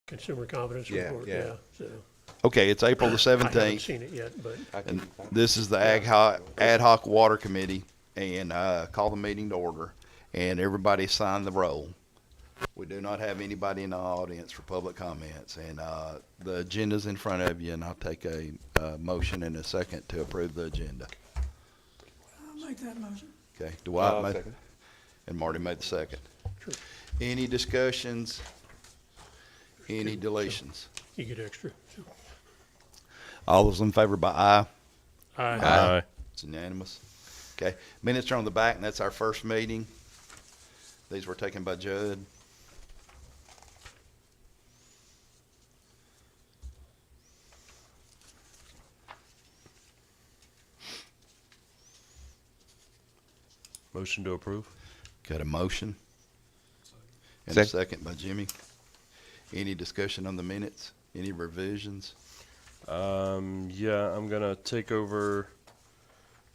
Consumer confidence Yeah, report, yeah. yeah. So Okay, it's April the I haven't 17th. seen it yet, but And this is the ad hoc water committee, and call the meeting to order, and everybody sign the roll. We do not have anybody in the audience for public comments, and the agenda's in front of you, and I'll take a motion in a second to approve the agenda. I'll make that motion. Okay, Dwight made, second. and Marty made the second. Sure. Any discussions? Any deletions? you get extra. So. All those in favor by aye? Aye. It's unanimous. Okay, minutes are on the back, and that's our first meeting. These were taken by Judd. Motion to approve. Got a motion? And a second by Jimmy. Any discussion on the minutes? Any revisions? Yeah, I'm gonna take over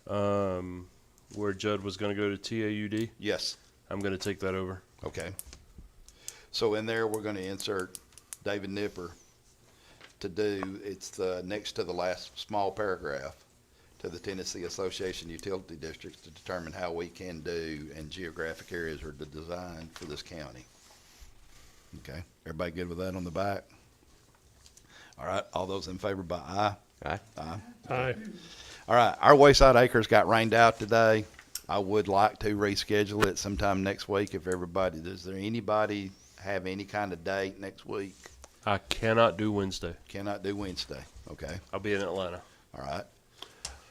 where Judd was gonna go to TAUD. Yes. I'm gonna take that over. Okay. So in there, we're gonna insert David Nipper to do, it's the next to the last small paragraph, to the Tennessee Association Utility Districts to determine how we can do and geographic areas are designed for this county. Okay, everybody good with that on the back? All right, all those in favor by aye? Aye. Aye. Aye. All right, our Wayside Acres got rained out today. I would like to reschedule it sometime next week if everybody, does there anybody have any kind of date next week? I cannot do Wednesday. Cannot do Wednesday, okay, I'll be in Atlanta. all right.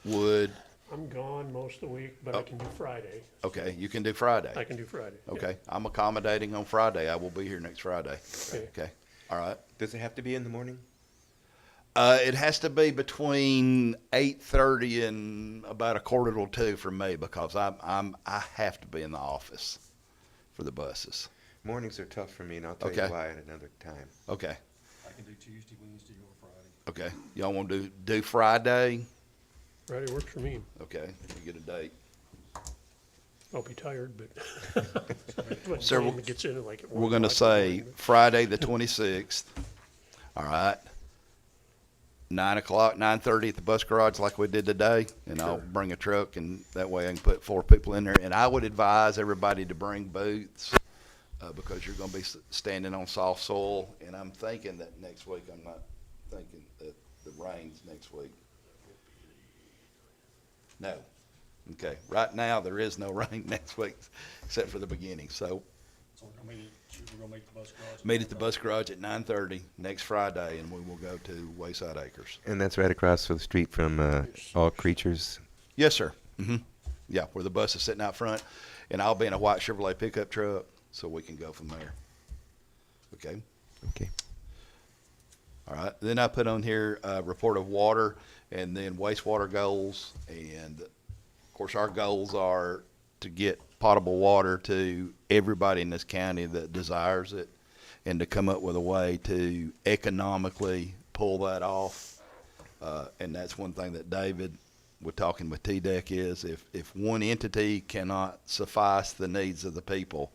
Would, I'm gone most of the week, but I can do Friday. okay, you can do Friday. I can do Friday. yeah. Okay, I'm accommodating on Friday. I will be here next Friday. Okay. Okay, all right. Does it have to be in the morning? It has to be between 8:30 and about 1:45 for me because I have to be in the office for the buses. Mornings are tough for me, and I'll tell Okay. you why at another time. Okay, I can do Tuesday, Wednesday, or Friday. okay. Y'all want to do Friday? Friday works for me. Okay, we get a date. I'll be tired, but when So Sam gets in at like at 1 We're gonna o'clock in the say morning, Friday the 26th. All right. 9 o'clock, 9:30 at the bus garage like we did today, and I'll Sure. bring a truck, and that way I can put 4 people in there. And I would advise everybody to bring boots because you're gonna be standing on soft soil. And I'm thinking that next week, I'm not thinking that the rain's next week. No. Okay. Right now, there is no rain next week except for the beginning. So So we're gonna meet the bus garage. meet at the bus garage at 9:30 next Friday, and we will go to Wayside Acres. And that's right across the street from All Creatures. Yes, sir. Yeah, where the bus is sitting out front, and I'll be in a white Chevrolet pickup truck, so we can go from there. Okay. Okay. All right. Then I put on here report of water, and then wastewater goals, and of course our goals are to get potable water to everybody in this county that desires it, and to come up with a way to economically pull that off. And that's one thing that David, we're talking with TDEC, is if one entity cannot suffice the needs of the people,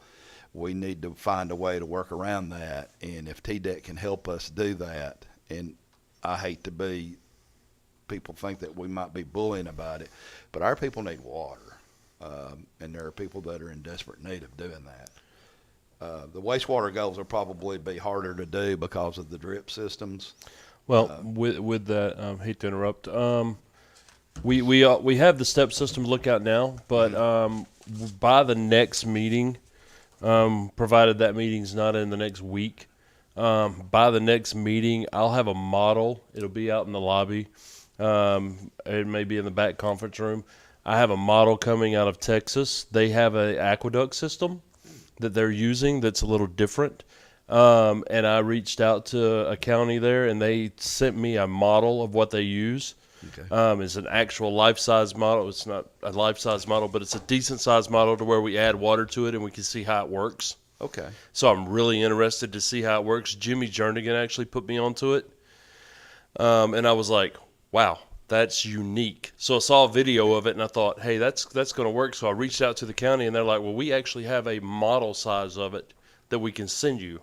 we need to find a way to work around that. And if TDEC can help us do that, and I hate to be, people think that we might be bullying about it, but our people need water. And there are people that are in desperate need of doing that. The wastewater goals will probably be harder to do because of the drip systems. Well, with that, hate to interrupt. We have the step system to look at now, but by the next meeting, provided that meeting's not in the next week, by the next meeting, I'll have a model. It'll be out in the lobby. It may be in the back conference room. I have a model coming out of Texas. They have an aqueduct system that they're using that's a little different. And I reached out to a county there, and they sent me a model of what they use. Okay. It's an actual life-size model. It's not a life-size model, but it's a decent-sized model to where we add water to it, and we can see how it works. Okay. So I'm really interested to see how it works. Jimmy Jernigan actually put me onto it. And I was like, wow, that's unique. So I saw a video of it, and I thought, hey, that's going to work. So I reached out to the county, and they're like, well, we actually have a model size of it that we can send you.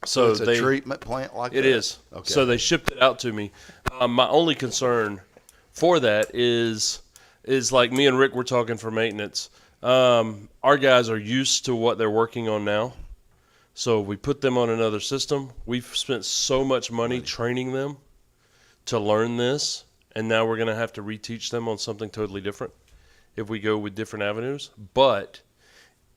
So it's a they, treatment plant like it that? is. Okay. So they shipped it out to me. My only concern for that is like me and Rick were talking for maintenance. Our guys are used to what they're working on now. So we put them on another system. We've spent so much money training them to learn this, and now we're going to have to reteach them on something totally different if we go with different avenues. But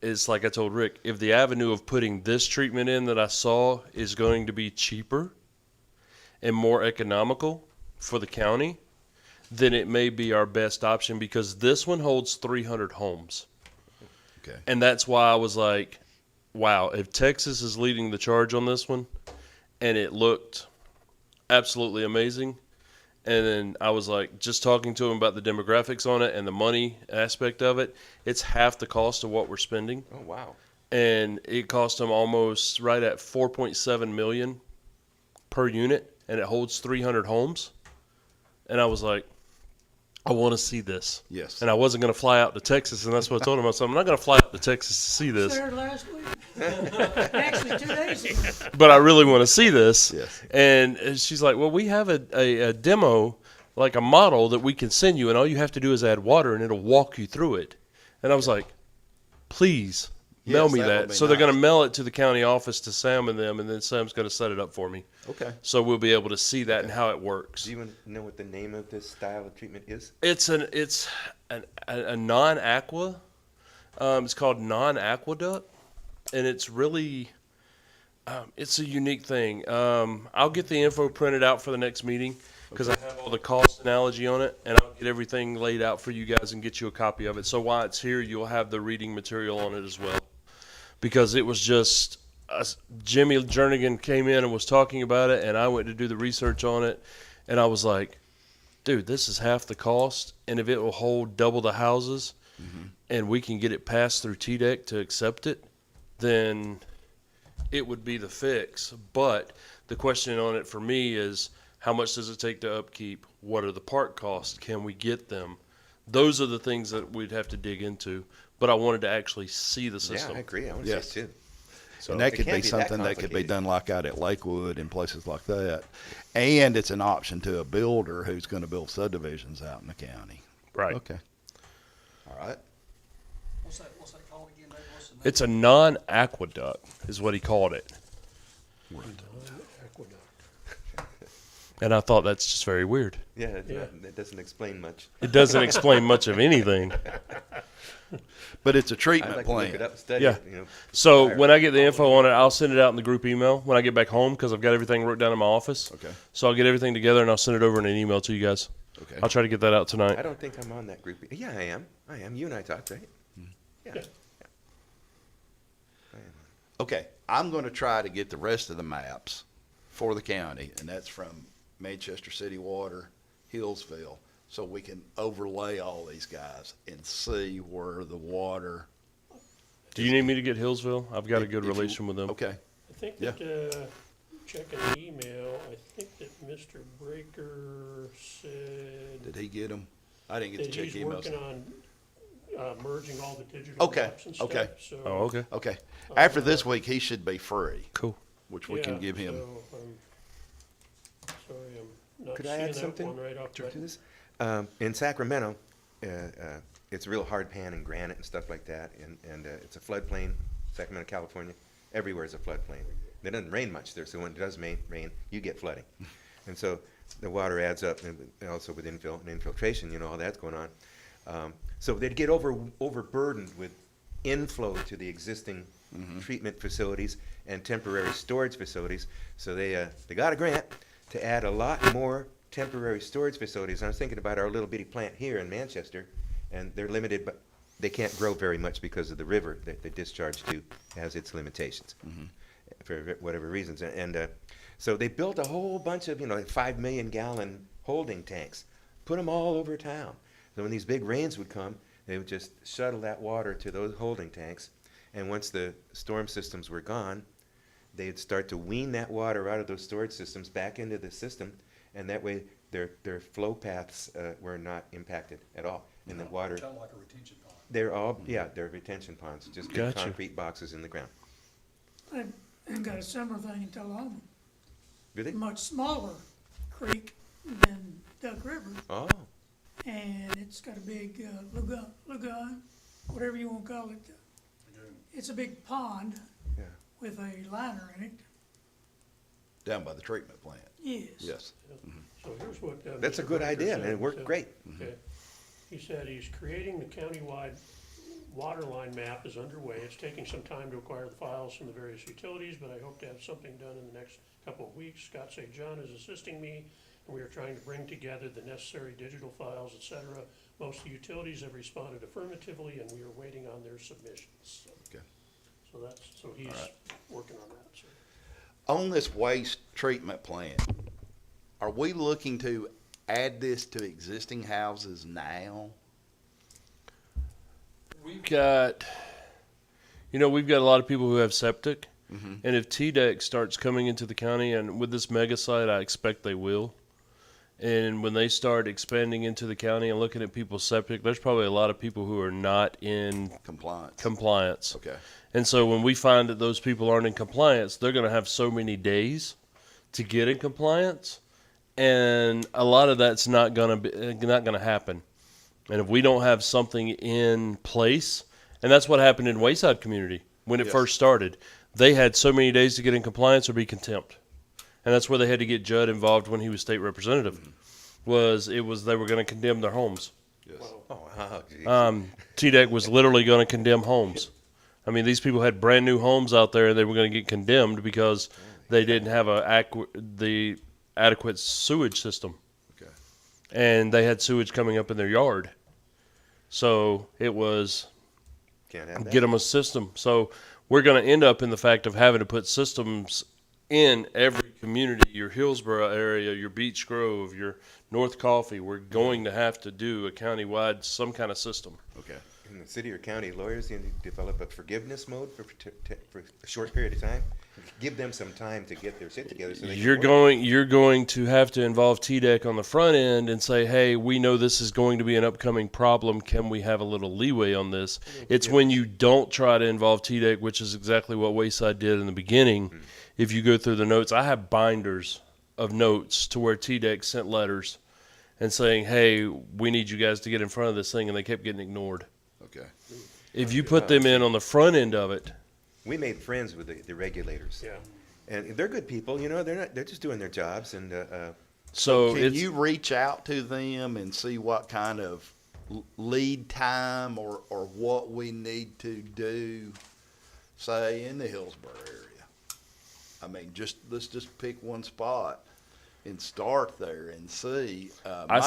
it's like I told Rick, if the avenue of putting this treatment in that I saw is going to be cheaper and more economical for the county, then it may be our best option, because this one holds 300 homes. Okay. And that's why I was like, wow, if Texas is leading the charge on this one, and it looked absolutely amazing. And then I was like, just talking to him about the demographics on it and the money aspect of it, it's half the cost of what we're spending. Oh, wow. And it cost them almost right at $4.7 million per unit, and it holds 300 homes. And I was like, I want to see this. Yes. And I wasn't going to fly out to Texas, and that's what I told him. I said, I'm not going to fly out to Texas to see this, There last week. Actually, 2 days ago. but I really want to see this. Yes. And she's like, well, we have a demo, like a model that we can send you, and all you have to do is add water, and it'll walk you through it. And I was like, please mail Yes, me that would that. be So they're going to nice. mail it to the county office to Sam and them, and then Sam's going to set it up for me. Okay. So we'll be able to see that and how it works. Do you even know what the name of this style of treatment is? It's a non-aqua. It's called non-aqueduct, and it's really it's a unique thing. I'll get the info printed out for the next meeting, because I have all the cost analogy on it, and I'll get everything laid out for you guys and get you a copy of it. So while it's here, you'll have the reading material on it as well, because it was just Jimmy Jernigan came in and was talking about it, and I went to do the research on it, and I was like, dude, this is half the cost, and if it will hold double the houses, and we can get it passed through TDEC to accept it, then it would be the fix. But the question on it for me is, how much does it take to upkeep? What are the park costs? Can we get them? Those are the things that we'd have to dig into. But I wanted to actually see the Yeah, system. I agree. I want Yes. to see it too. So And that it could can't be that something that could be complicated. done like out at Lakewood and places like that. And it's an option to a builder who's going to build subdivisions out in the county. Right. Okay. All right. What's that called again, Dave? What's the name? It's a non-aqueduct is what he called it. Aqueduct. And I thought that's just very weird. Yeah, Yeah. that doesn't explain much. It doesn't explain much of anything. But it's a I'd treatment like to look plant. it up, study Yeah. it, you know. So Prior. when I get the info on it, I'll send it out in the group email when I get back home, because I've got everything wrote down in my office. Okay. So I'll get everything together and I'll send it over in an email to you guys. Okay. I'll try to get that out I tonight. don't think I'm on that group. Yeah, I am. I am. You and I talked, right? Yeah. Yeah. I am. Okay. I'm going to try to get the rest of the maps for the county, and that's from Manchester City Water, Hillsville, so we can overlay all these guys and see where the water. Do you need me to get Hillsville? I've got a good if you- relation with them. Okay. I think Yeah. that, checking the email, I think that Mr. Breaker said Did he get them? I didn't get to that check he's emails. working on merging all the digital Okay, maps and stuff. okay. So, Oh, okay. Okay. After this week, he should be free, Cool. which we can yeah, give him. so, sorry, I'm not Could I seeing add that something one right off. to but- this? In Sacramento, it's real hard pan and granite and stuff like that, and it's a floodplain. Sacramento, California, everywhere is a floodplain. It doesn't rain much there, so when it does rain, you get flooding, and so the water adds up, and also with infiltration, you know, all that's going on. So they'd get overburdened with inflow to the existing treatment facilities and temporary storage facilities. So they got a grant to add a lot more temporary storage facilities. And I was thinking about our little bitty plant here in Manchester, and they're limited, but they can't grow very much because of the river that they discharge to has its limitations for whatever reasons. And so they built a whole bunch of, like 5 million gallon holding tanks, put them all over town. So when these big rains would come, they would just shuttle that water to those holding tanks. And once the storm systems were gone, they'd start to wean that water out of those storage systems back into the system, and that way their flow paths were not impacted at all. And the water, Kind of like a retention pond. they're all, they're retention ponds, just big Gotcha. concrete boxes in the ground. and got a similar thing in Tullahoma. Really? Much smaller creek than Duck River, Oh, and it's got a big lagoon, whatever you want to call it. It's a big pond yeah. with a liner in it. Down by the treatment plant. Yes. Yes. So here's what. That's a Mr. good Breaker idea, said. and it He worked said- great. Okay. He said he's creating the countywide water line map is underway. It's taking some time to acquire the files from the various utilities, but I hope to have something done in the next couple of weeks. Scott St. John is assisting me, and we are trying to bring together the necessary digital files, et cetera. Most of the utilities have responded affirmatively, and we are waiting on their submissions. Okay. So he's working on that, so. On this waste treatment plant, are we looking to add this to existing houses now? We've got a lot of people who have septic, and if TDEC starts coming into the county, and with this mega site, I expect they will. And when they start expanding into the county and looking at people's septic, there's probably a lot of people who are not in compliance. Okay. And so when we find that those people aren't in compliance, they're going to have so many days to get in compliance, and a lot of that's not going to happen. And if we don't have something in place, and that's what happened in Wayside Community when it Yes. first started, they had so many days to get in compliance or be contempt. And that's where they had to get Judd involved when he was state representative. They were going to condemn their homes. Yes. Oh, geez. TDEC was literally going to condemn homes. I mean, these people had brand new homes out there, and they were going to get condemned because they didn't have the adequate sewage system, Okay. and they had sewage coming up in their yard. So it was Can't have that. get them a system. So we're going to end up in the fact of having to put systems in every community, your Hillsborough area, your Beech Grove, your North Coffee. We're going to have to do a countywide some kind of system. Okay. In the city or county, lawyers need to develop a forgiveness mode for a short period of time. Give them some time to get their shit together. So they can work. You're going to have to involve TDEC on the front end and say, hey, we know this is going to be an upcoming problem. Can we have a little leeway on this? It's when you don't try to involve TDEC, which is exactly what Wayside did in the beginning. If you go through the notes, I have binders of notes to where TDEC sent letters and saying, hey, we need you guys to get in front of this thing, and they kept getting ignored. Okay. If you put them in on the front end of it, We made friends with the regulators. Yeah. And they're good people, they're just doing their jobs, and so Can it's you reach out to them and see what kind of lead time or what we need to do, say, in the Hillsborough area? I mean, let's just pick one spot and start there and see. I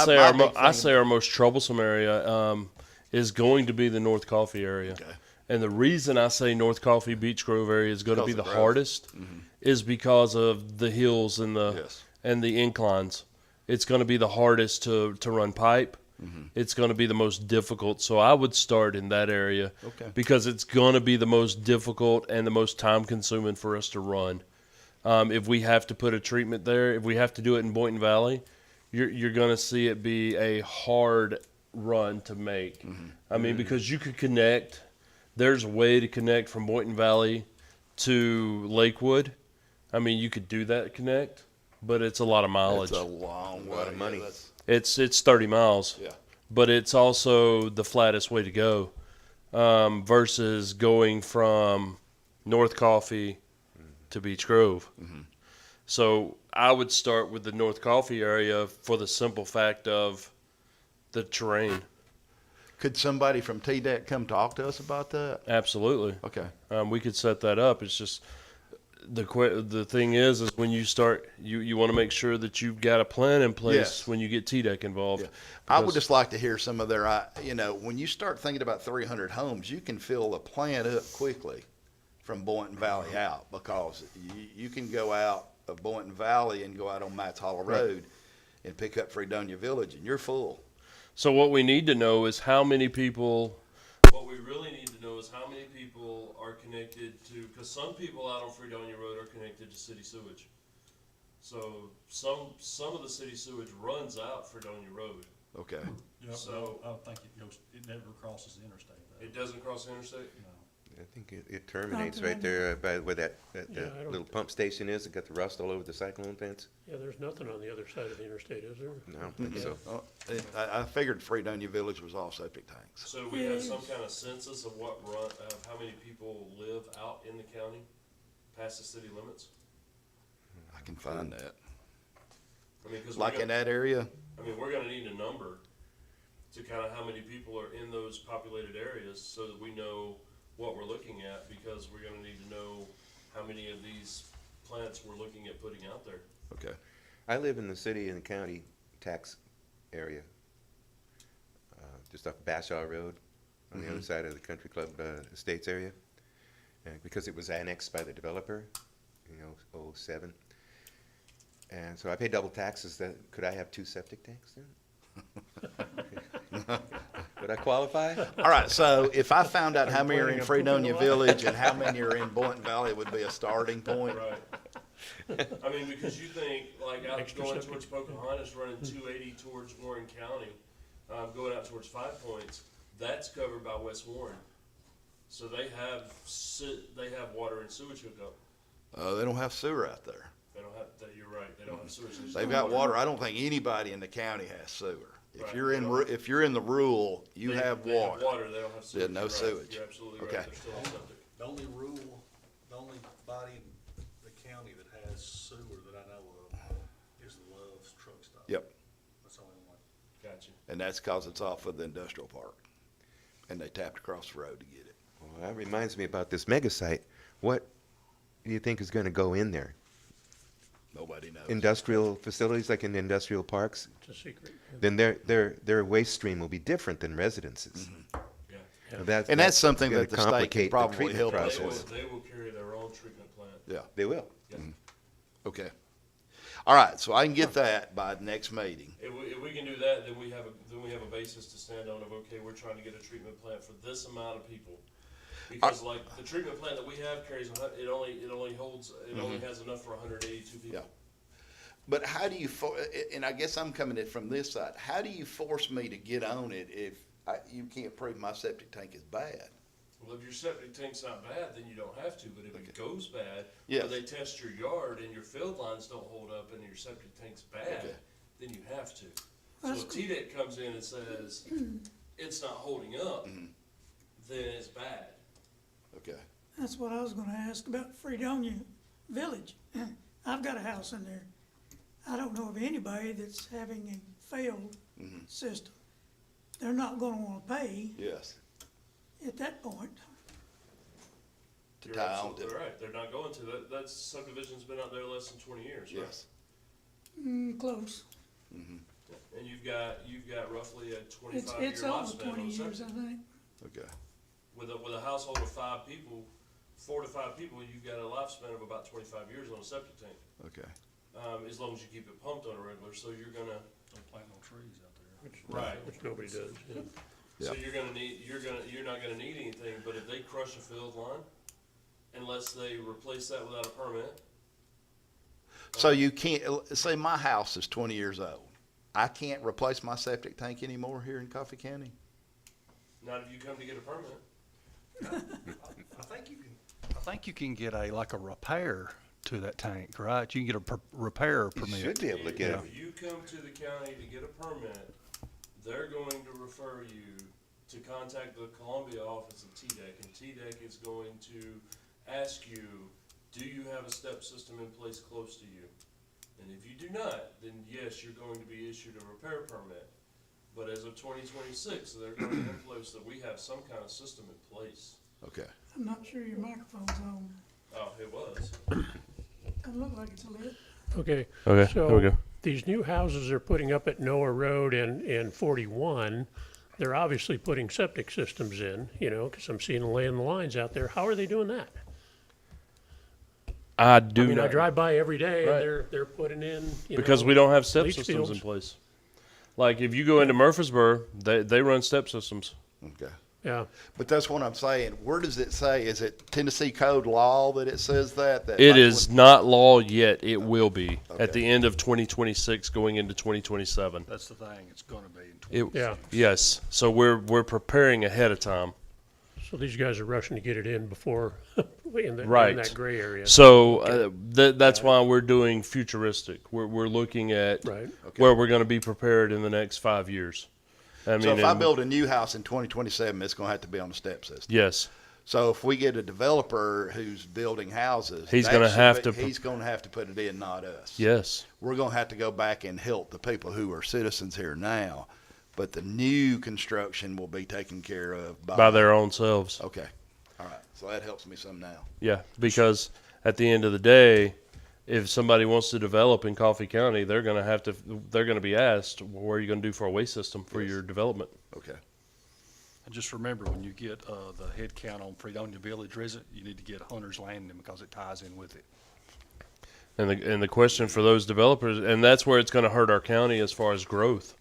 say our most troublesome area is going to be the North Coffee area. Okay. And the reason I say North Coffee, Beech Grove area is going to be the Because of growth. hardest is because of the hills and Yes. the inclines. It's going to be the hardest to run pipe. It's going to be the most difficult. So I would start in that area Okay. because it's going to be the most difficult and the most time consuming for us to run. If we have to put a treatment there, if we have to do it in Boynton Valley, you're going to see it be a hard run to make. I mean, because you could connect. There's a way to connect from Boynton Valley to Lakewood. I mean, you could do that connect, but it's a lot of mileage. It's a long way. lot of money. Yeah, It's 30 miles. Yeah. But it's also the flattest way to go versus going from North Coffee to Beech Grove. So I would start with the North Coffee area for the simple fact of the terrain. Could somebody from TDEC come talk to us about that? Absolutely. Okay. We could set that up. It's just the thing is when you start, you want to make sure that you've got a plan in place Yes. when you get TDEC involved. Yeah. I would Because- just like to hear some of their, when you start thinking about 300 homes, you can fill the plant up quickly from Boynton Valley out, because you can go out of Boynton Valley and go out on Matt's Hollow Road and pick up Fredonia Village, and you're full. So what we need to know is how many people. What we really need to know is how many people are connected to, because some people out on Fredonia Road are connected to city sewage. So some of the city sewage runs out Fredonia Road. Okay. Yeah, So- I don't think it never crosses the interstate though. It doesn't cross the interstate. No. I think it terminates right there by where that Yeah, I don't- little pump station is. It got the rust all over the cyclone fence. Yeah, there's nothing on the other side of the interstate, is there? No, I don't think so. Oh, I figured Fredonia Village was all septic tanks. So we have some kind of census of of how many people live out in the county, past the city limits? I can find that. I mean, 'cause Like in that area? I mean, we're gonna need a number to kind of how many people are in those populated areas so that we know what we're looking at, because we're gonna need to know how many of these plants we're looking at putting out there. Okay. I live in the city and county tax area, just off Bashaw Road, on the other side of the Country Club Estates area, because it was annexed by the developer, '07. And so I pay double taxes. Could I have 2 septic tanks then? Would I qualify? All right, so if I found out how many are in planning on Fredonia pooping a lot? Village and how many are in Boynton Valley would be a starting point. Right. I mean, because you think, like, out Extra going septic. towards Pocahontas, running 280 towards Warren County, going out towards 5 Points, that's covered by West Warren. So they have water and sewage hookup. They don't have sewer out there. They don't have, you're right, they don't have sewage. There's They've no got water. I don't think anybody in the county has sewer. If Right, you're they in, don't. if you're in the rural, you They- have they water. They don't have sewage. Yeah, no You're right. sewage. You're absolutely right, Okay. they're still on septic. The only body in the county that has sewer that I know of is the Love's truck stop. Yep, That's the only one. Gotcha. and that's because it's off of the industrial park. And they tapped across the road to get it. Well, that reminds me about this mega site. What do you think is going to go in there? Nobody knows. Industrial facilities, like in the industrial parks? It's a secret. Then their waste stream will be different than residences. Yeah. Now And that's something gonna that the state can complicate the probably treatment help us process. with. They will carry their own treatment plant. Yeah, They will. Yeah. okay. All right, so I can get that by the next meeting. If we can do that, then we have a basis to stand on of, okay, we're trying to get a treatment plant for this amount of people. Because like the treatment plant that we have carries, it only has enough for 182 people. Yeah. But how do you, and I guess I'm coming in from this side, how do you force me to get on it if you can't prove my septic tank is bad? Well, if your septic tank's not bad, then you don't have to, but if it goes bad, Yes. or they test your yard and your field lines don't hold up and your septic tank's bad, Okay. then you have to. That's So if TDEC comes in and says, it's not holding up, then it's bad. Okay, That's what I was gonna ask about Fredonia Village. I've got a house in there. I don't know of anybody that's having a failed system. They're not gonna wanna pay yes. at that point. To You're tie on absolutely to, right, they're not going to, that subdivision's been out there less than 20 years, right? yes. Close. And you've got roughly a 25-year It's over lifespan 20 on years, I septic. think. Okay, With a household of 5 people, 4 to 5 people, you've got a lifespan of about 25 years on a septic tank. okay. As long as you keep it pumped on a regular, so you're gonna, Don't plant no trees out there. right. Which nobody does, yeah. So Yeah. you're not gonna need anything, but if they crush a field line, unless they replace that without a permit, So you can't, say my house is 20 years old. I can't replace my septic tank anymore here in Coffee County? not if you come to get a permit. I think you can get a repair to that tank, right? You can get a repair You permit. should be able to get it. If you come to the county to get a permit, they're going to refer you to contact the Columbia office of TDEC, and TDEC is going to ask you, do you have a step system in place close to you? And if you do not, then yes, you're going to be issued a repair permit. But as of 2026, they're going to influence that we have some kind of system in place. Okay. I'm not sure your microphone's on. Oh, it was. Doesn't look like it's lit. Okay. Okay, So, here we go. these new houses they're putting up at Noah Road and 41, they're obviously putting septic systems in, because I'm seeing them laying the lines out there. How are they doing that? I do I mean, I not, drive by every day Right. and they're putting in, because we don't have step leach systems in fields. place. Like if you go into Murfreesboro, they run step systems. Okay. Yeah, But that's what I'm saying. Where does it say? Is it Tennessee code law that it says that? It like is not law yet. It will be Okay. at the end of 2026, going into 2027. That's the thing, it's gonna be in It, yeah. Yes. So we're preparing ahead of time. So these guys are rushing to get it in before, in Right. that gray area. So that's why we're doing futuristic. We're looking at Right. where we're going to be prepared in the next 5 years. I So mean, if I and- build a new house in 2027, it's going to have to be on a step system. yes, So if we get a developer who's building houses, He's that gonna should have be- to- He's going to have to put it in, not us. yes, We're going to have to go back and help the people who are citizens here now, but the new construction will be taken care of by their own selves. Okay, all right. So that helps me some now. Yeah, because at the end of the day, if somebody wants to develop in Coffee County, they're going to be asked, well, what are you going to do for a waste system for Yes. your development? Okay. And just remember, when you get the head count on Fredonia Village resident, you need to get Hunter's Landing because it ties in with it. And the question for those developers, and that's where it's going to hurt our county as far as growth.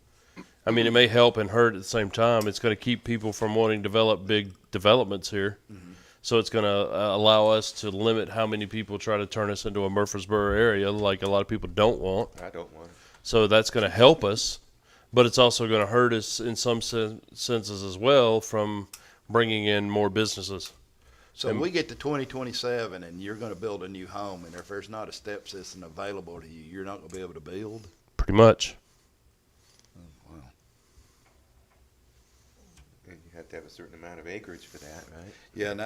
I mean, it may help and hurt at the same time. It's going to keep people from wanting to develop big developments here. So it's going to allow us to limit how many people try to turn us into a Murfreesboro area, like a lot of people don't want. I don't want it. So that's going to help us, but it's also going to hurt us in some senses as well from bringing in more businesses. So we get to 2027 and you're going to build a new home, and if there's not a step system available to you, you're not going to be able to build? Pretty much. Wow. And you have to have a certain amount of acreage for that, right? Yeah, and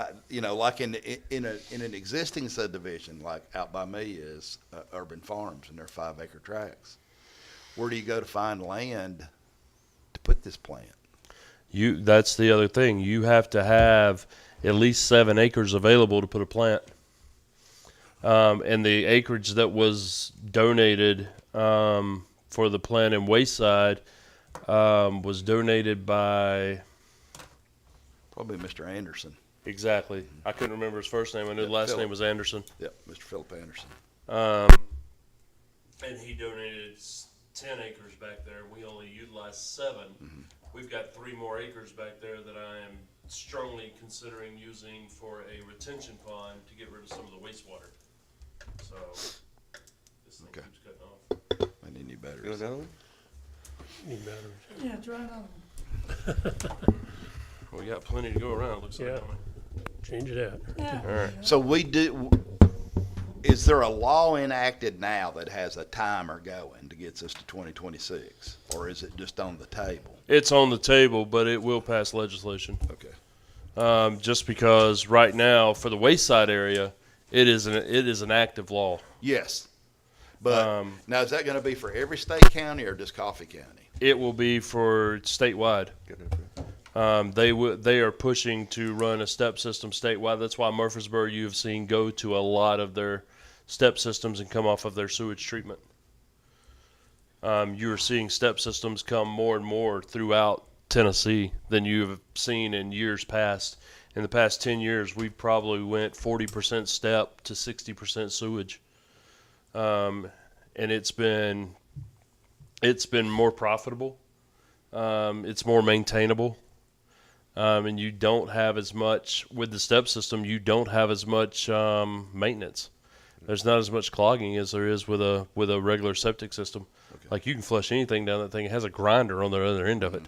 like in an existing subdivision, like out by me is Urban Farms, and they're 5-acre tracts. Where do you go to find land to put this plant? That's the other thing. You have to have at least 7 acres available to put a plant. And the acreage that was donated for the plant in Wayside was donated by Probably Mr. Anderson. exactly. I couldn't remember his first name. I knew the last Philip. name was Anderson. Yep, Mr. Philip Anderson. And he donated 10 acres back there. We only utilized 7. We've got 3 more acres back there that I am strongly considering using for a retention pond to get rid of some of the wastewater. So this thing Okay. keeps cutting off. I need new You batteries. want another one? Need batteries. Yeah, try another one. We got plenty to go around. Looks Yeah. like. don't we? Change it out. Yeah. All right. So is there a law enacted now that has a timer going to get us to 2026? Or is it just on the table? It's on the table, but it will pass legislation. Okay. Just because right now for the Wayside area, it is an active law. Yes. But now is that going to be for every state county or just Coffee County? It will be for statewide. Good enough. They are pushing to run a step system statewide. That's why Murfreesboro you have seen go to a lot of their step systems and come off of their sewage treatment. You are seeing step systems come more and more throughout Tennessee than you have seen in years past. In the past 10 years, we've probably went 40% step to 60% sewage, and it's been more profitable. It's more maintainable. And you don't have as much with the step system. You don't have as much maintenance. There's not as much clogging as there is with a regular septic system. Okay. Like you can flush anything down that thing. It has a grinder on the other end of it.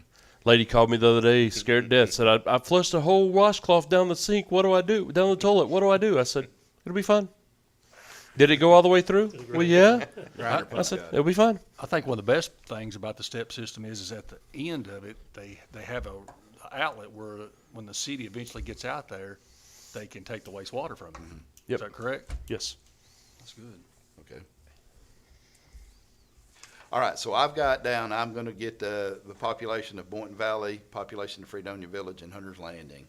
Lady called me the other day, scared to death. Said I flushed a whole washcloth down the sink. What do I do? Down the toilet. What do I do? I said it'll be fine. Did it go all the way through? Well, yeah. I said it'll be fine. I think one of the best things about the step system is at the end of it, they have a outlet where when the city eventually gets out there, they can take the wastewater from it. Yep. Is that correct? Yes. That's good. Okay. All right, so I've got down, I'm going to get the population of Boynton Valley, population of Fredonia Village, and Hunter's Landing,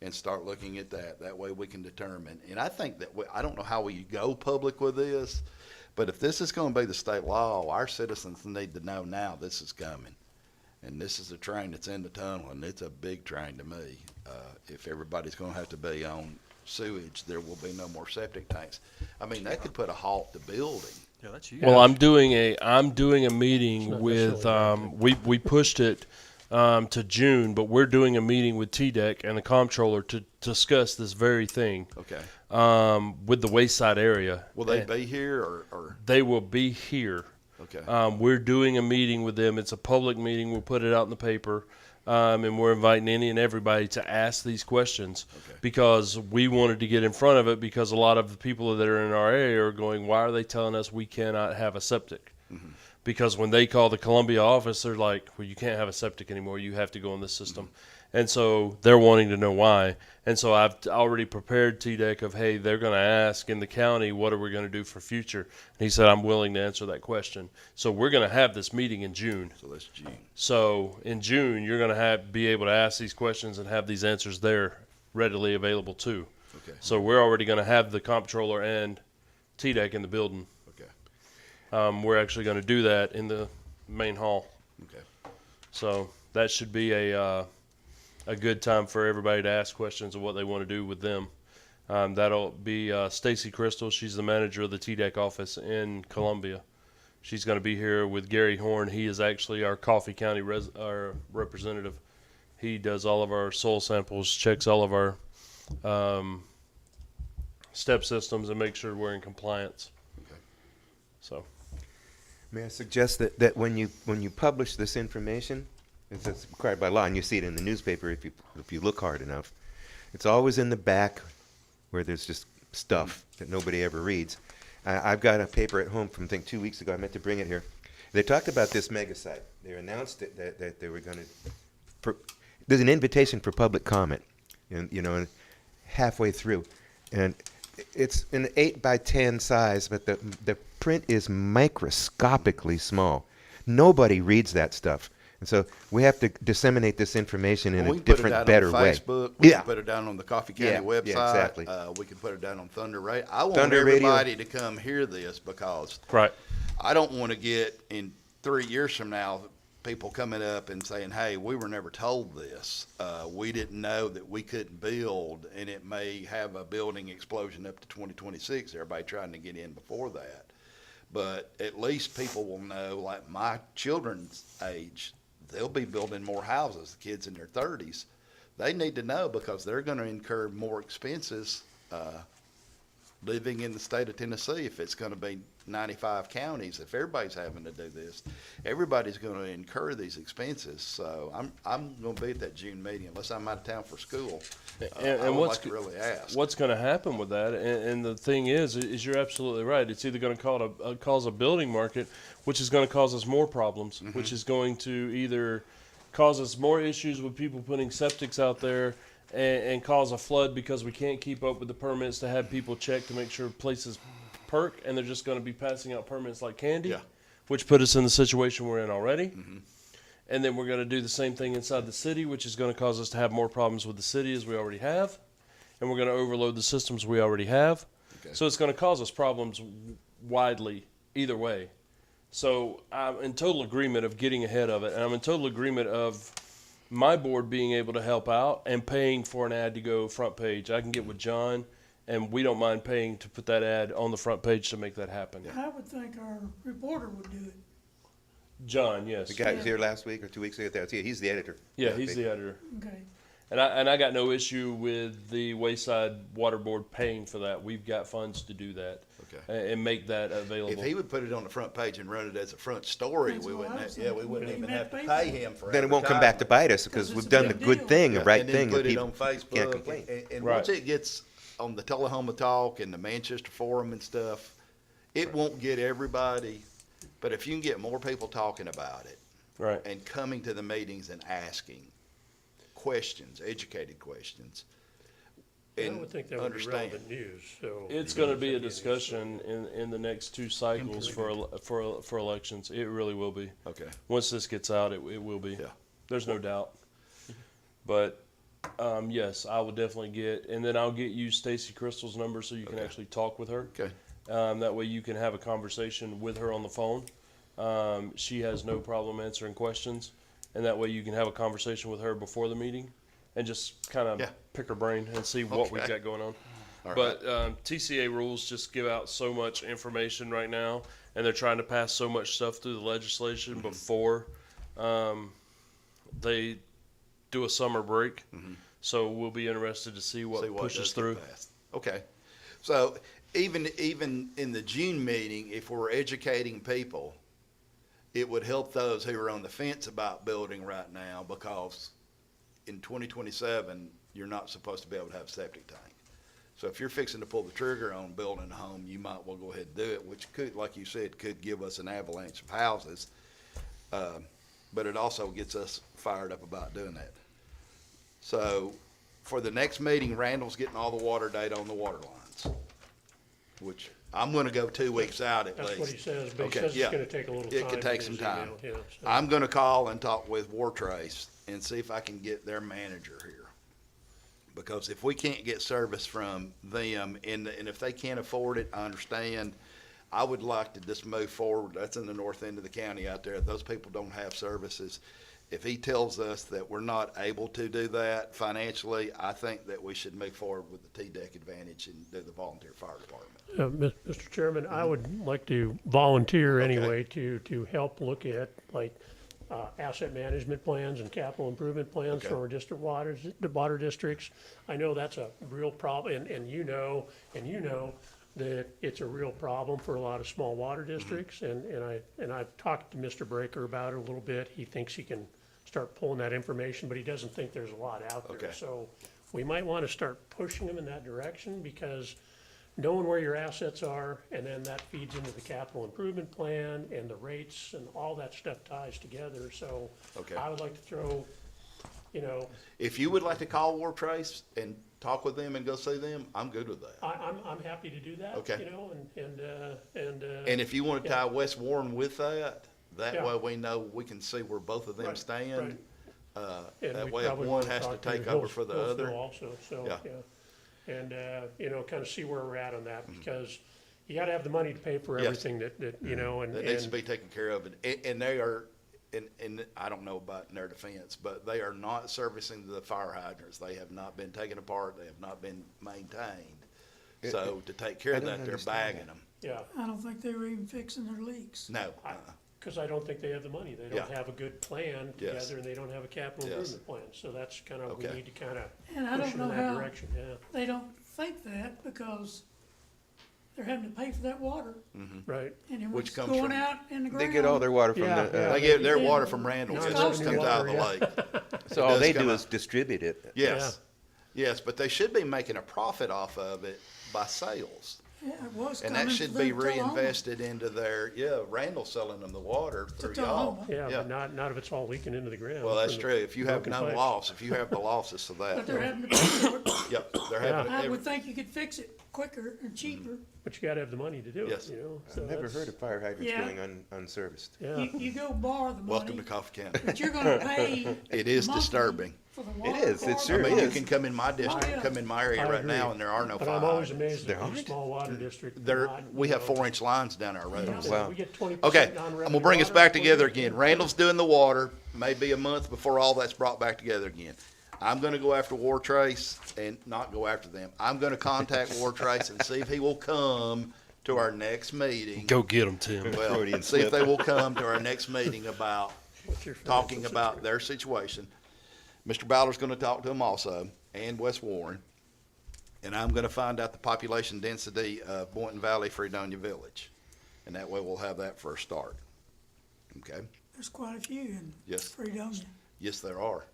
and start looking at that. That way we can determine. And I think that, I don't know how we go public with this, but if this is going to be the state law, our citizens need to know now this is coming. And this is a train that's in the tunnel, and it's a big train to me. If everybody's going to have to be on sewage, there will be no more septic tanks. I mean, that could put a halt to building. Yeah, that's huge. Well, I'm doing a meeting not with necessarily we pushed it to June, but we're doing a meeting with TDEC and the comptroller to discuss this very thing Okay. with the Wayside area. Will they And be here or They will be here. okay. We're doing a meeting with them. It's a public meeting. We'll put it out in the paper. And we're inviting any and everybody to ask these questions Okay. because we wanted to get in front of it because a lot of the people that are in our area are going, why are they telling us we cannot have a septic? Because when they call the Columbia office, they're like, well, you can't have a septic anymore. You have to go in this system. And so they're wanting to know why. And so I've already prepared TDEC of, hey, they're going to ask in the county, what are we going to do for future? And he said, I'm willing to answer that question. So we're going to have this meeting in June. So that's June. So in June, you're going to be able to ask these questions and have these answers there readily available too. Okay. So we're already going to have the comptroller and TDEC in the building. Okay. We're actually going to do that in the main hall. Okay. So that should be a good time for everybody to ask questions of what they want to do with them. That'll be Stacy Crystal. She's the manager of the TDEC office in Columbia. She's going to be here with Gary Horn. He is actually our Coffee County our representative. He does all of our soil samples, checks all of our step systems, and makes sure we're in compliance. Okay. So. May I suggest that when you publish this information, it's required by law, and you see it in the newspaper if you look hard enough, it's always in the back where there's just stuff that nobody ever reads. I've got a paper at home from, I think, 2 weeks ago. I meant to bring it here. They talked about this mega site. They announced that they were going to. There's an invitation for public comment, and halfway through, and it's an 8x10 size, but the print is microscopically small. Nobody reads that stuff. And so we have to disseminate this information in a different, better way. Facebook. We can put it down on the Coffee County Yeah, website. yeah, exactly. We can put it down on Thunder Radio. I want Thunder Radio. everybody to come hear this because Right. I don't want to get in 3 years from now people coming up and saying, hey, we were never told this. We didn't know that we couldn't build, and it may have a building explosion up to 2026. Everybody trying to get in before that. But at least people will know, like my children's age, they'll be building more houses, the kids in their 30s. They need to know because they're going to incur more expenses living in the state of Tennessee. If it's going to be 95 counties, if everybody's having to do this, everybody's going to incur these expenses. So I'm going to be at that June meeting unless I'm out of town for school. I would like to really ask. What's going to happen with that? And the thing is you're absolutely right. It's either going to cause a building market, which is going to cause us more problems, which is going to either cause us more issues with people putting septics out there and cause a flood because we can't keep up with the permits to have people check to make sure places perk, and they're just going to be passing out permits like candy, Yeah. which put us in the situation we're in already. And then we're going to do the same thing inside the city, which is going to cause us to have more problems with the city as we already have. And we're going to overload the systems we already have. Okay. So it's going to cause us problems widely either way. So I'm in total agreement of getting ahead of it. And I'm in total agreement of my board being able to help out and paying for an ad to go front page. I can get with John, and we don't mind paying to put that ad on the front page to make that happen. I would think our reporter would do it. John, yes. The guy who was here last week or 2 weeks ago, he's the editor. Yeah, he's the editor. Okay. And I got no issue with the Wayside Water Board paying for that. We've got funds to do that. Okay. And make that available. If he would put it on the front page and run it as a front story, That's we what wouldn't I have, was yeah, we thinking. wouldn't We even wouldn't have to have to pay pay him for Then it won't come back to bite us because Because we've it's a done the big good deal. thing, the right and then thing. put and it people on Facebook. can't complain. And Right. once it gets on the Tullahoma Talk and the Manchester Forum and stuff, it won't get everybody. But if you can get more people talking about it Right. and coming to the meetings and asking questions, educated questions, I and would think that would be understand. relevant news, so. It's going to be a discussion in the next two cycles for elections. It really will be. Okay. Once this gets out, it will be. Yeah. There's no doubt. But yes, I will definitely get, and then I'll get you Stacy Crystal's number so you can Okay. actually talk with her. Okay. That way you can have a conversation with her on the phone. She has no problem answering questions, and that way you can have a conversation with her before the meeting and just kind of Yeah. pick her brain and see what we've Okay. got going on. All But TCA rules just give out so much information right now, and they're trying to pass so much stuff through the legislation before they do a summer break. So we'll be interested to see what See what pushes does get through. passed. Okay. So even in the June meeting, if we're educating people, it would help those who are on the fence about building right now because in 2027, you're not supposed to be able to have a septic tank. So if you're fixing to pull the trigger on building a home, you might well go ahead and do it, which could, like you said, could give us an avalanche of houses. But it also gets us fired up about doing that. So for the next meeting, Randall's getting all the water data on the water lines, which I'm gonna go 2 weeks out at least. That's what he says, but he Okay, says yeah. it's gonna take a little time. It could take in some his time. email, yeah, so. I'm gonna call and talk with Wartrace and see if I can get their manager here. Because if we can't get service from them, and if they can't afford it, I understand. I would like to just move forward. That's in the north end of the county out there. Those people don't have services. If he tells us that we're not able to do that financially, I think that we should move forward with the T-Deck advantage and do the volunteer fire department. Mr. Chairman, I would like to volunteer anyway to help look at like asset management plans and capital improvement plans Okay. for our district the water districts. I know that's a real problem, and you know that it's a real problem for a lot of small water districts, and I've talked to Mr. Breaker about it a little bit. He thinks he can start pulling that information, but he doesn't think there's a lot out there. Okay. So we might want to start pushing him in that direction, because knowing where your assets are, and then that feeds into the capital improvement plan and the rates, and all that stuff ties together. So Okay. I would like to throw, you know, If you would like to call Wartrace and talk with them and go see them, I'm good with that. I'm happy to do that, Okay. you know, and And if you want to yeah. tie West Warren with that, that Yeah. way we know we can see where both of them Right, stand. right. And That we way if probably one wanna has to talk take Hill- over for the Hillsville other. Also, so, Yeah. yeah. And, you know, kind of see where we're at on that, because you gotta have the money to pay for Yes. everything that, you know, and. That needs to and- be taken care of, and they are, and I don't know about in their defense, but they are not servicing the fire hydrants. They have not been taken apart, they have not been maintained. So to take care I of don't that, they're understand bagging that. them. Yeah. I don't think they were even fixing their leaks. No, Because I don't think they have the money. They don't Yeah. have a good plan Yes. together, and they don't have a capital Yes. improvement plan. So that's kind of, we Okay. need to kind of And I push don't in know that how direction, yeah. they don't think that, because they're having to pay for that water, Right. and then Which what's comes going from- out in the ground. They get all their water from Yeah, the, yeah. they get their Yeah. water from Randall's, Not it just revenue comes out of the water, lake. so all does they come do out. is distribute it. Yes, yes, but they should be making a profit off of it by sales. Yeah, it was And coming that should through be Tullahoma. reinvested into their, Randall's selling them the water through y'all. Tullahoma. Yeah, but not if it's all leaking into the ground. Well, that's from true. the If you have broken no pipes. loss, if you have the losses of But that. they're having to pay for it. Yep, they're having, I every- would think you could fix it quicker and cheaper. But you gotta have the money to do it, Yes. you know? So I've never that's- heard of fire hydrants Yeah. going unserviced. Yeah, You go borrow the welcome money, to Coffee County. but you're gonna pay. It is monthly disturbing. For the water. is. It I sure mean, you is. can come in my yeah. district, come in my area I right agree. now, and there are no but fire I'm always hydrants. amazed There at these aren't? small water districts. There, not, we you have know, 4-inch lines down our yeah, roads. Wow. We get 20% Okay, I'm non-revenue gonna bring us water, back what do together you- again. Randall's doing the water, maybe a month before all that's brought back together again. I'm gonna go after Wartrace and not go after them. I'm gonna contact Wartrace and see if he will come to our next meeting. Go get them, Tim. Well, Freudian see if slip. they will come to our next meeting about What's your talking financial about their situation. Mr. Bowler's gonna talk to them also, and West Warren. And I'm gonna find out the population density of Boynton Valley, Fredonia Village. And that way we'll have that for a start. Okay? There's quite a few in Yes. Fredonia. Yes, there are.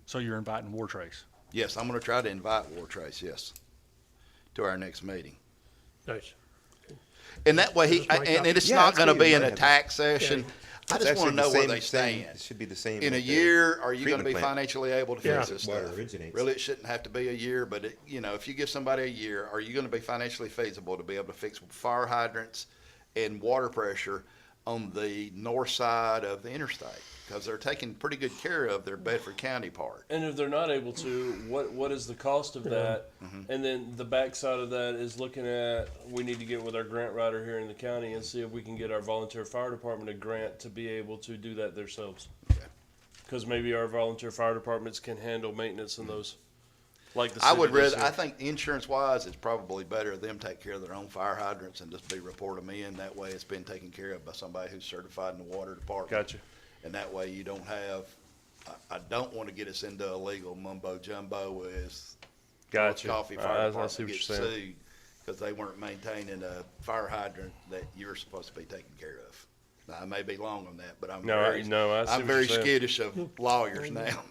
So you're inviting Wartrace. Yes, I'm gonna try to invite Wartrace, yes, to our next meeting. Nice. And that way he, This is my and copy. it's Yeah, not that's gonna good. be You an might have attack session. I It's just wanna actually know the where they same- stand. It should be the same. In a with the year, are you gonna treatment be plant. financially able to Yeah. fix this Water stuff? originates. Really, it shouldn't have to be a year, but it, if you give somebody a year, are you gonna be financially feasible to be able to fix fire hydrants and water pressure on the north side of the interstate? Because they're taking pretty good care of their Bedford County part. And if they're not able to, what is the cost of that? And then the backside of that is looking at, we need to get with our grant writer here in the county and see if we can get our volunteer fire department a grant to be able to do that themselves. Because maybe our volunteer fire departments can handle maintenance in those, like the city. I would does rather, here. I think insurance wise, it's probably better them take care of their own fire hydrants and just report them in. That way it's been taken care of by somebody who's certified in the water department. Gotcha. And that way you don't have, I don't want to get us into a legal mumbo jumbo with Gotcha. Coffee I Fire see Department what you're gets saying. sued because they weren't maintaining a fire hydrant that you're supposed to be taking care of. Now, I may be long on that, but I'm No, I see I'm what very you're saying. skittish of lawyers now.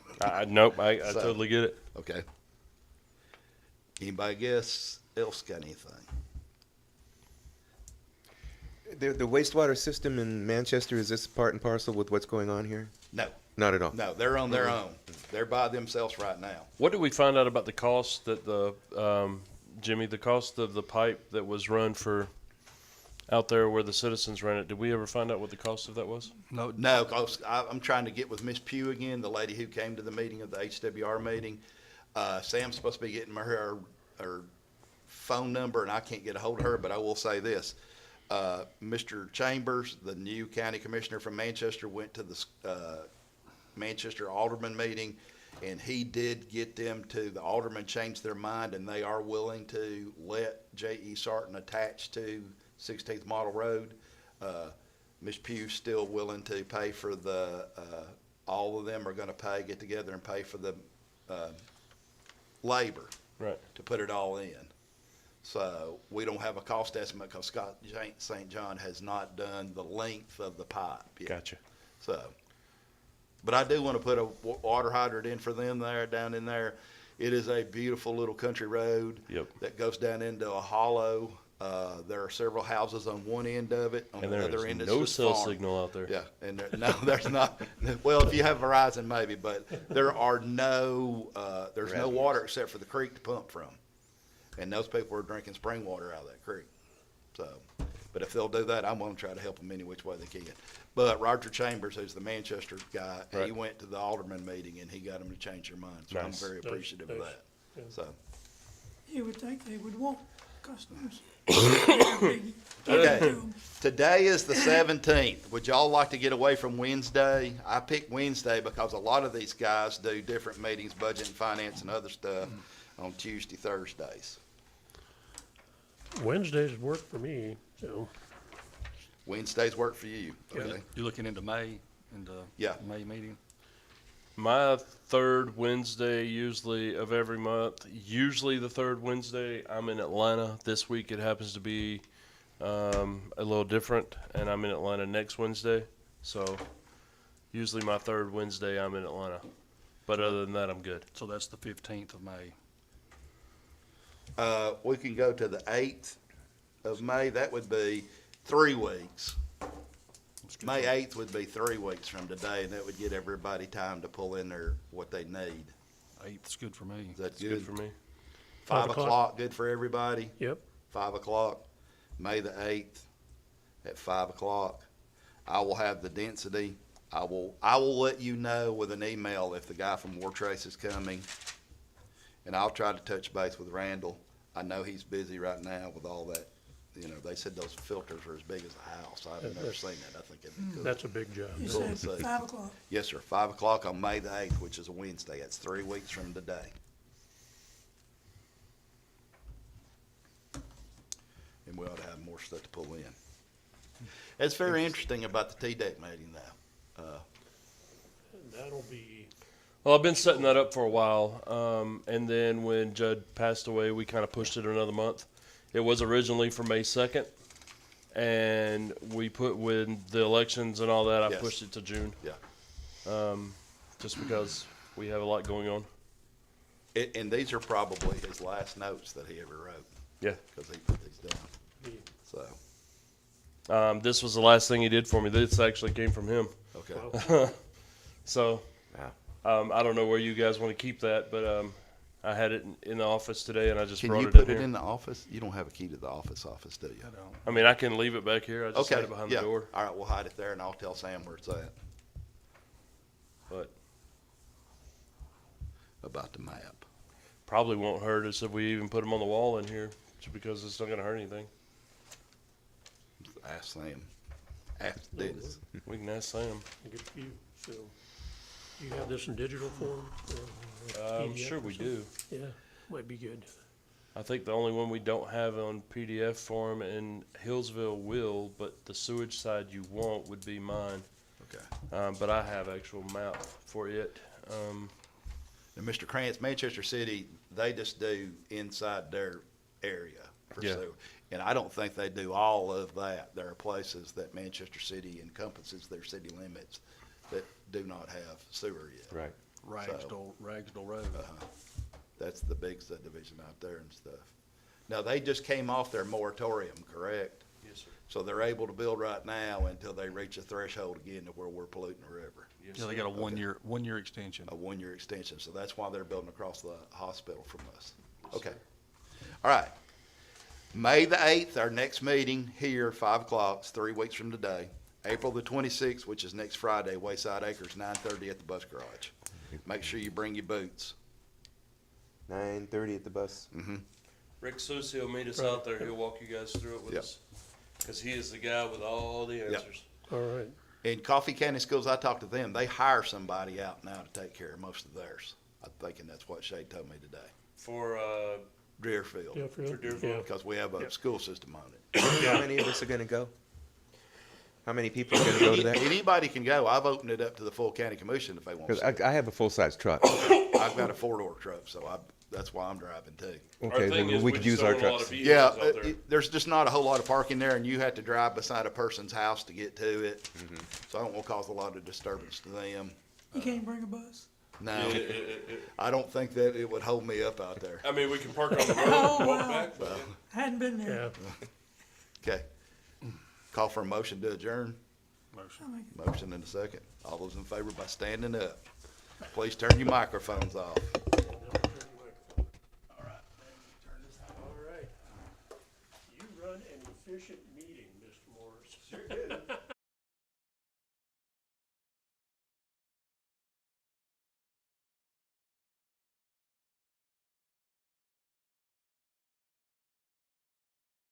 Nope, I So- totally get it. Okay. Anybody else got anything? The wastewater system in Manchester, is this part and parcel with what's going on here? No, Not at all. no, they're on their own. They're by themselves right now. What did we find out about the cost that Jimmy, the cost of the pipe that was run for out there where the citizens ran it? Did we ever find out what the cost of that was? No, No, 'cause I'm trying to get with Miss Pugh again, the lady who came to the meeting of the HWR meeting. Sam's supposed to be getting her phone number, and I can't get a hold of her, but I will say this. Mr. Chambers, the new county commissioner from Manchester, went to the Manchester Alderman meeting, and he did get the aldermen changed their mind, and they are willing to let J.E. Sarton attach to 16th Model Road. Ms. Pugh's still willing to pay for all of them are gonna get together and pay for the labor Right. to put it all in. So we don't have a cost estimate because Scott St. John has not done the length of the pipe yet. Gotcha. So, but I do want to put a water hydrant in for them down in there. It is a beautiful little country road. Yep. That goes down into a hollow. There are several houses on one end of it. On And the there other is end, it's no just cell farm. signal out there. Yeah, and no, there's not. Well, if you have Verizon, maybe, but there are there's no water except for the creek to pump from. And those people are drinking spring water out of that creek. So, but if they'll do that, I'm gonna try to help them any which way they can. But Roger Chambers, who's the Manchester guy, he Right. went to the alderman meeting and he got them to change their mind. So Nice. I'm very appreciative of Nice. that. Yeah. So, You would think they would want customers. okay. Today is the 17th. Would y'all like to get away from Wednesday? I picked Wednesday because a lot of these guys do different meetings, budget and finance and other stuff on Tuesday, Thursdays. Wednesdays work for me, so. Wednesdays work for you, Yeah. okay? you're looking into May, Yeah. May meeting? My third Wednesday usually of every month, usually the third Wednesday, I'm in Atlanta. This week it happens to be a little different, and I'm in Atlanta next Wednesday. So usually my third Wednesday, I'm in Atlanta. But other than that, I'm good. So that's the 15th of May. We can go to the 8th of May. That would be 3 weeks. That's good May for- 8th would be 3 weeks from today, and that would get everybody time to pull in what they need. 8th's good for me. Is that It's good good? for me. 5 5 o'clock, good for everybody? Yep. 5 o'clock, May the 8th at 5 o'clock. I will have the density. I will let you know with an email if the guy from War Trace is coming. And I'll try to touch base with Randall. I know he's busy right now with all that. You know, they said those filters are as big as a house. I've never seen that. I think it'd be cool. That's a big job. You Cool. said 5 o'clock. Yes, sir. 5 o'clock on May the 8th, which is a Wednesday. That's 3 weeks from today. And we ought to have more stuff to pull in. It's very interesting about the T-Deck meeting now. That'll be, Well, I've been setting that up for a while. And then when Judd passed away, we kind of pushed it another month. It was originally for May 2nd. And we put, with the elections and all that, I Yes. pushed it to June. Yeah. Just because we have a lot going on. And these are probably his last notes that he ever wrote, Yeah. because he put these down. be So, This was the last thing he did for me. This actually came from him. okay. well, So, Wow. I don't know where you guys want to keep that, but I had it in the office today, and I just Can brought you it put in it here. in the office? You don't have a key to the office, do you? I don't. I mean, I can leave it back here. I just Okay, had it behind yeah. the door. All right, we'll hide it there, and I'll tell Sam where it's at, But about the map. probably won't hurt us if we even put them on the wall in here, just because it's not going to hurt anything. Ask Sam. Ask Dennis. We can ask Sam. get a few, so. Do you have this in digital form? I'm PDF sure or we something? do. Yeah, might be good. I think the only one we don't have on PDF form in Hillsville will, but the sewage side you want would be mine. Okay. But I have actual map for it. And Mr. Krantz, Manchester City, they just do inside their area for Yeah. sewer. And I don't think they do all of that. There are places that Manchester City encompasses their city limits that do not have sewer yet. Right. Ragsdale Road. That's the big subdivision out there and stuff. Now, they just came off their moratorium, correct? Yes, sir. So they're able to build right now until they reach a threshold again to where we're polluting the river. Yes, Yeah, they sir. got a one-year extension. A one-year extension, so that's why they're building across the hospital from us. Okay. All right. May the 8th, our next meeting here, 5 o'clock, it's 3 weeks from today. April the 26th, which is next Friday, Wayside Acres, 9:30 at the bus garage. Make sure you bring your boots. 9:30 at the bus. Rick Susi will meet us out there. He'll walk you guys through it with Yep. us. Because he is the guy with all the answers. All right. In Coffee County Schools, I talked to them, they hire somebody out now to take care of most of theirs. I'm thinking that's what Shay told me today. For, Deerfield, Yeah, For Deerfield. because we have a Yep. school system on it. How many of us are gonna go? How many people are gonna go to that? Anybody can go. I've opened it up to the full county commission if they want Because to. I have a full-size truck. I've got a 4-door truck, so that's why I'm driving too. Our Okay, thing then is we could use just our don't want a lot trucks. of Yeah, vehicles out there. there's just not a whole lot of parking there, and you have to drive beside a person's house to get to it. So I don't want to cause a lot of disturbance to them. You can't bring a bus? No, Yeah, I don't think that it would hold me up out there. I mean, we can park on the road Oh, and walk wow. back, but Hadn't been there. Yeah. Okay. Call for a motion to adjourn. Motion. I mean, Motion and a second. All those in favor by standing up. Please turn your microphones off. All right. You run an efficient